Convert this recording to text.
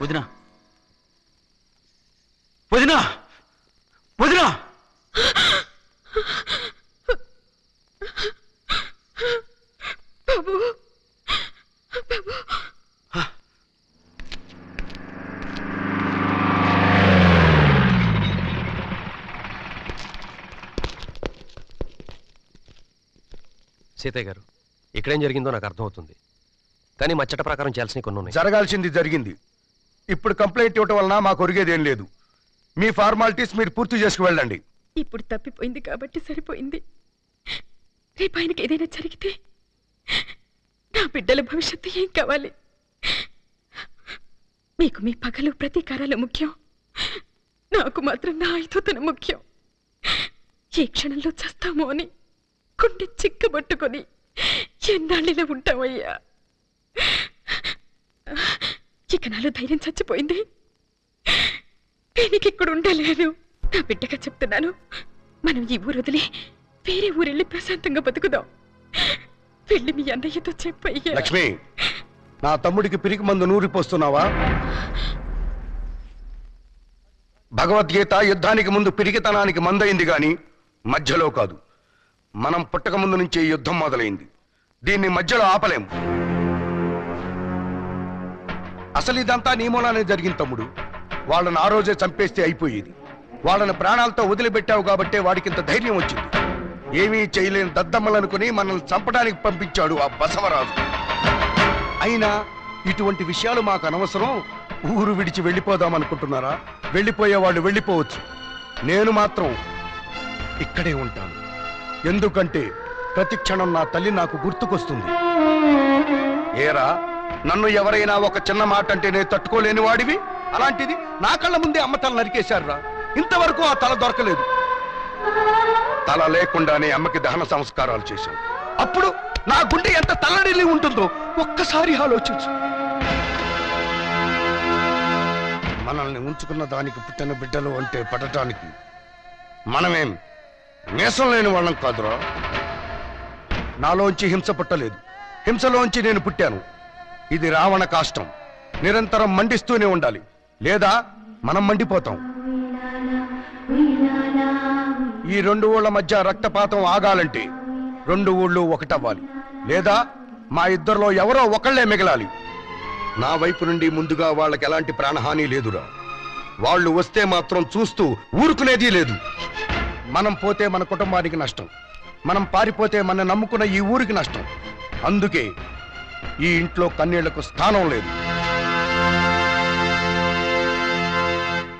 వదినా వదినా వదినా బాబు సీతయ్య గారు, ఇక్కడేం జరిగిందో నాకు అర్థమవుతుంది, కానీ మా చట్ట ప్రకారం చేయాల్సిన కొన్ని ఉన్నాయి. జరగాల్సింది జరిగింది. ఇప్పుడు కంప్లైంట్ ఇవ్వటం వలన మాకు ఒరిగేదేం లేదు. మీ ఫార్మాలిటీస్ మీరు పూర్తి చేసుకు వెళ్ళండి. ఇప్పుడు తప్పిపోయింది కాబట్టి సరిపోయింది. రేపు ఆయనకి ఏదైనా జరిగితే నా బిడ్డల భవిష్యత్తు ఏం కావాలి? మీకు మీ పగలు ప్రతీకారాలు ముఖ్యం, నాకు మాత్రం నా ఐదోతన ముఖ్యం. ఏ క్షణంలో చస్తామో అని గుండె చిక్కబట్టుకొని ఎన్నాళ్ళలో ఉంటామయ్యా. ఇక నాలో ధైర్యం చచ్చిపోయింది. నేను ఇక్కడ ఉండలేను. నా బిడ్డగా చెప్తున్నాను, మనం ఈ ఊరు వదిలి వేరే ఊరెళ్ళి ప్రశాంతంగా బతుకుదాం. వెళ్ళి మీ అన్నయ్యతో చెప్పయ్యా. లక్ష్మి, నా తమ్ముడికి పిరికి మందు నూరిపోస్తున్నావా? భగవద్గీత యుద్ధానికి ముందు పిరికితనానికి మందయింది గాని మధ్యలో కాదు. మనం పుట్టక ముందు నుంచే యుద్ధం మొదలైంది. దీన్ని మధ్యలో ఆపలేం. అసలు ఇదంతా నీ మూలానే జరిగింది తమ్ముడు. వాళ్ళని ఆ రోజే చంపేస్తే అయిపోయేది. వాళ్ళని ప్రాణాలతో వదిలిపెట్టావు కాబట్టే వాడికింత ధైర్యం వచ్చింది. ఏమీ చేయలేని దద్దమ్మలనుకుని మనల్ని చంపడానికి పంపించాడు ఆ బసవరాజు. అయినా ఇటువంటి విషయాలు మాకు అనవసరం. ఊరు విడిచి వెళ్ళిపోదామనుకుంటున్నారా? వెళ్ళిపోయే వాళ్ళు వెళ్ళిపోవచ్చు. నేను మాత్రం ఇక్కడే ఉంటాను. ఎందుకంటే ప్రతి క్షణం నా తల్లి నాకు గుర్తుకొస్తుంది. ఏరా, నన్ను ఎవరైనా ఒక చిన్న మాట అంటే నేను తట్టుకోలేని వాడివి. అలాంటిది నా కళ్ళ ముందే అమ్మ తల నరికేశారా? ఇంతవరకు ఆ తల దొరకలేదు. తల లేకుండానే అమ్మకి దహన సంస్కారాలు చేశాం. అప్పుడు నా గుండె ఎంత తల్లడిల్లి ఉంటుందో ఒక్కసారి ఆలోచించు. మనల్ని ఉంచుకున్న దానికి పుట్టిన బిడ్డలు అంటే పడటానికి మనమేం మేసం లేని వాళ్ళం కాదురా. నాలోంచి హింస పుట్టలేదు, హింసలోంచి నేను పుట్టాను. ఇది రావణ కాష్టం. నిరంతరం మండిస్తూనే ఉండాలి, లేదా మనం మండిపోతాం. ఈ రెండు ఊళ్ళ మధ్య రక్తపాతం ఆగాలంటే రెండు ఊళ్ళు ఒకటవ్వాలి, లేదా మా ఇద్దరిలో ఎవరో ఒకళ్లే మిగలాలి. నా వైపు నుండి ముందుగా వాళ్ళకి ఎలాంటి ప్రాణహాని లేదురా. వాళ్ళు వస్తే మాత్రం చూస్తూ ఊరుకునేది లేదు. మనం పోతే మన కుటుంబానికి నష్టం, మనం పారిపోతే మన నమ్ముకున్న ఈ ఊరికి నష్టం. అందుకే ఈ ఇంట్లో కన్నీళ్లకు స్థానం లేదు.